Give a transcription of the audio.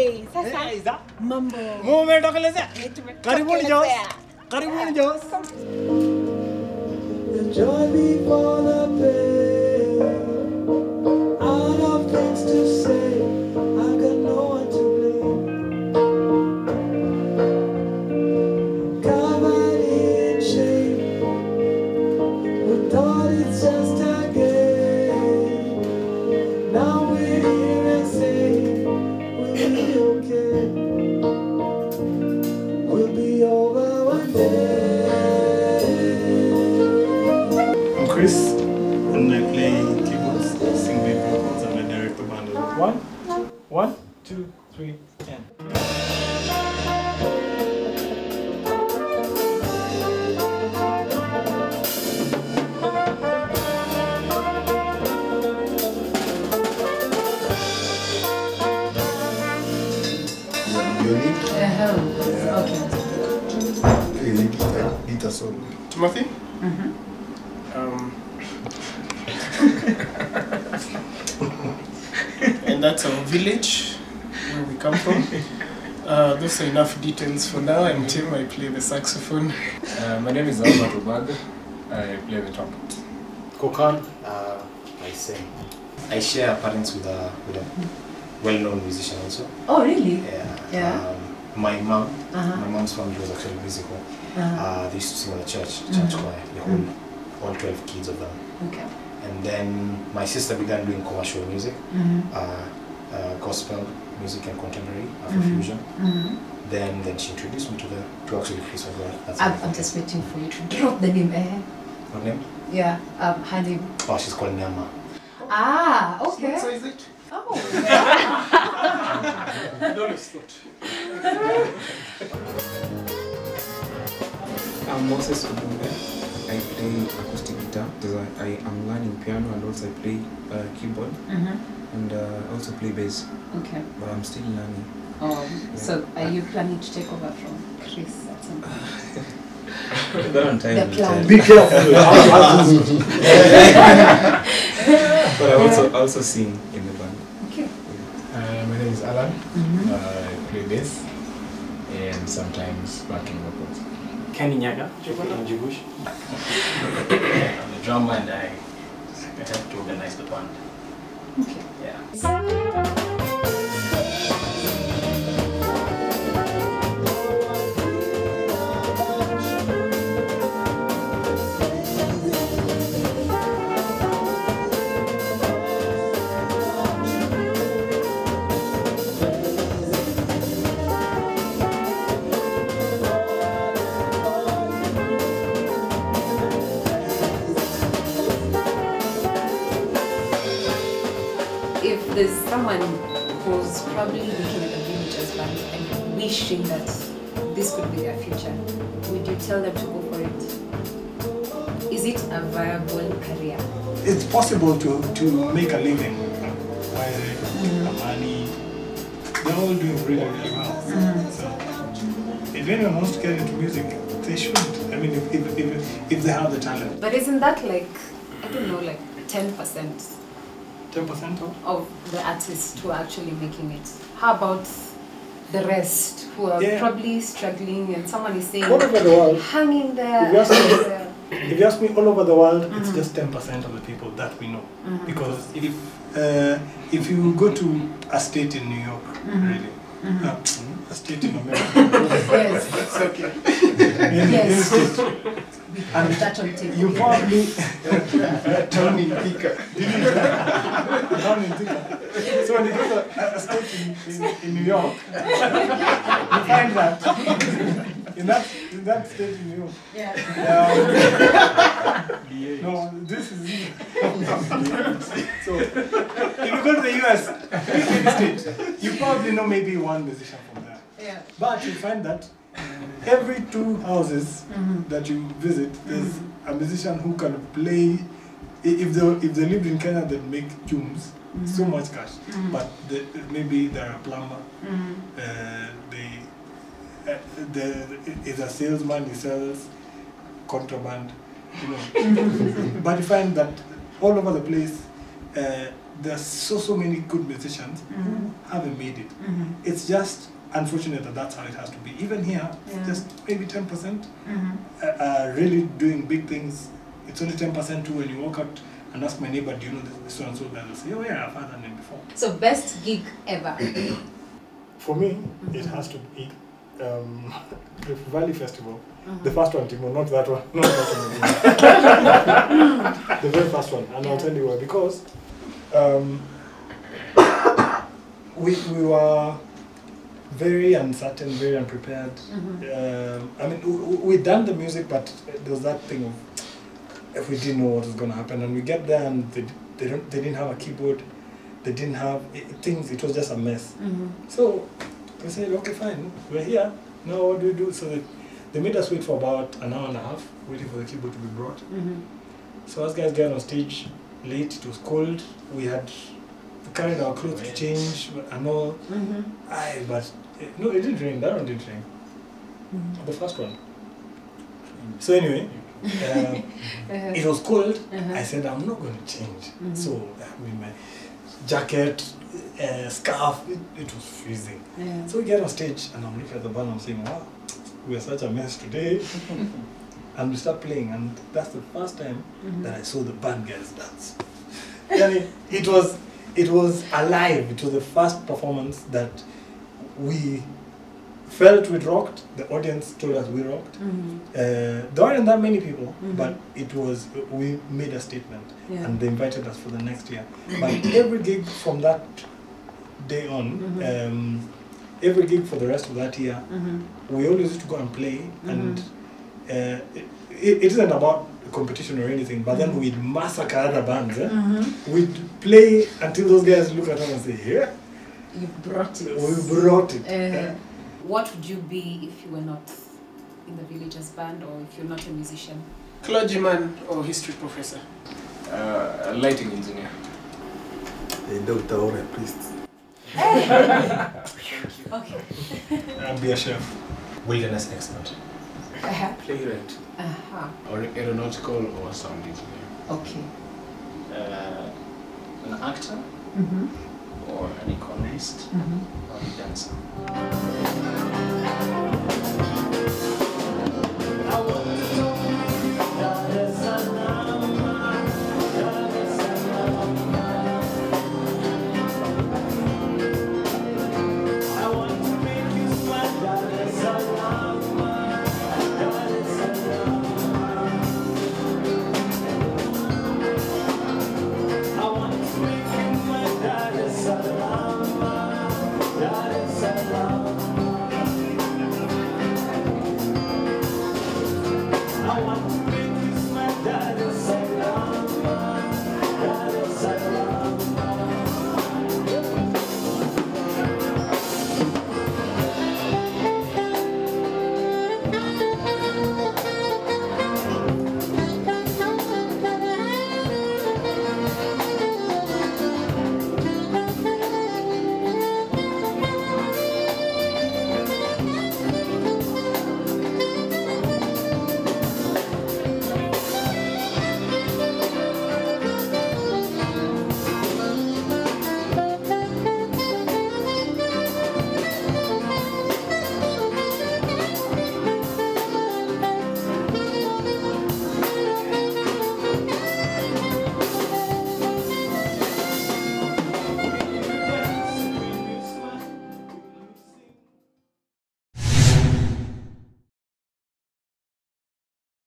Hey, sasa. Mambo. Umetokelezea. Karibuni Jos. Karibuni Jos. The joy before the pain. Out of things to say, I've got no one to blame. Covered in shame. We thought it's just a game. Now we're here and say we'll be okay. We'll be over one day. I'm Chris, and I play keyboards, sing lead vocals, and I direct the band. 1, 2, 3, and. Guitar solo. Timothy? And that's our village where we come from. Those are enough details for now. I'm Tim, I play the saxophone. My name is Albert Obag. I play the trumpet. Kokan, I sing. I share parents with a well-known musician also. Oh, really? Yeah. My mom's family was actually musical. They used to sing in the church choir, the whole, all 12 kids of them. Okay. And then my sister began doing commercial music, gospel music and contemporary, Afrofusion. Then she introduced me to actually Chris as well. I'm just waiting for you to drop the name. What name? Yeah, her name. Oh, she's called Nyama. Ah, okay. So is it? Oh. No, it's not. I'm Moses Obumbe. I play acoustic guitar because I am learning piano and also I play keyboard and I also play bass. Okay. But I'm still learning. Oh, yeah. So are you planning to take over from Chris at some point? That on time. The plan. Be careful. But I also sing in the band. Okay. My name is Alan. I play bass and sometimes backing vocals. Kenyan. I'm the drummer and I help to organize the band. Okay. Yeah. If there's someone who's probably looking at the villagers band and wishing that this could be their future, would you tell them to go for it? Is it a viable career? It's possible to make a living by money. They're all doing really, really well. So if anyone wants to get into music, they should. I mean, if they have the talent. But isn't that like, I don't know, like 10%? 10% of the artists who are actually making it. How about the rest who are probably struggling and someone is saying, all over the world, hang in there. If you ask me all over the world, it's just 10% of the people that we know. Because if you go to a state in New York, really, a state in America, Yes. it's okay. Yes. And that on tape. you probably Tony Pika. So when you go to a state in New York, you find that in that state in New York. No, this is so if you go to the US, any state, you probably know maybe one musician from there. Yeah. But you find that every 2 houses that you visit, there's a musician who can play. If they lived in Kenya, they'd make tunes, so much cash. But maybe they're a plumber. Is a salesman. He sells contraband. You know. But you find that all over the place, there's so many good musicians who haven't made it. It's just unfortunate that that's how it has to be. Even here, it's just maybe 10% really doing big things. It's only 10% too when you walk out and ask my neighbor, do you know this so and so guy? They'll say, oh yeah, I've heard that name before. So best gig ever? For me, it has to be the Valley Festival. The first one, Timo, not that one. Not that one. The very first one. And I'll tell you why. Because we were very uncertain, very unprepared. I mean, we'd done the music, but there was that thing of if we didn't know what was going to happen. And we get there and they didn't have a keyboard. They didn't have things. It was just a mess. So we said, okay, fine. We're here. Now what do we do? So they made us wait for about an hour and a half, waiting for the keyboard to be brought. So us guys got on stage late. It was cold. We had carried our clothes to change and all. But no, it didn't rain. That one didn't rain. The first one. So anyway, it was cold. I said, I'm not going to change. So I mean, my jacket, scarf, it was freezing. So we get on stage and I'm looking at the band and I'm saying, wow, we are such a mess today. And we start playing, and that's the first time that I saw the band guys dance. And it was alive. It was the first performance that we felt we rocked. The audience told us we rocked. There weren't that many people, but we made a statement, and they invited us for the next year. But every gig from that day on, every gig for the rest of that year, we always used to go and play, and it isn't about competition or anything, but then we'd massacre other bands. We'd play until those guys look at us and say, yeah, you brought it. We brought it. What would you be if you were not in the Villagers band, or if you're not a musician? Clergyman or history professor? A lighting engineer. A doctor or a priest. Okay. I'll be a chef. Wilderness expert. Playwright. Or aeronautical or sound engineer. Okay. An actor or an economist or a dancer.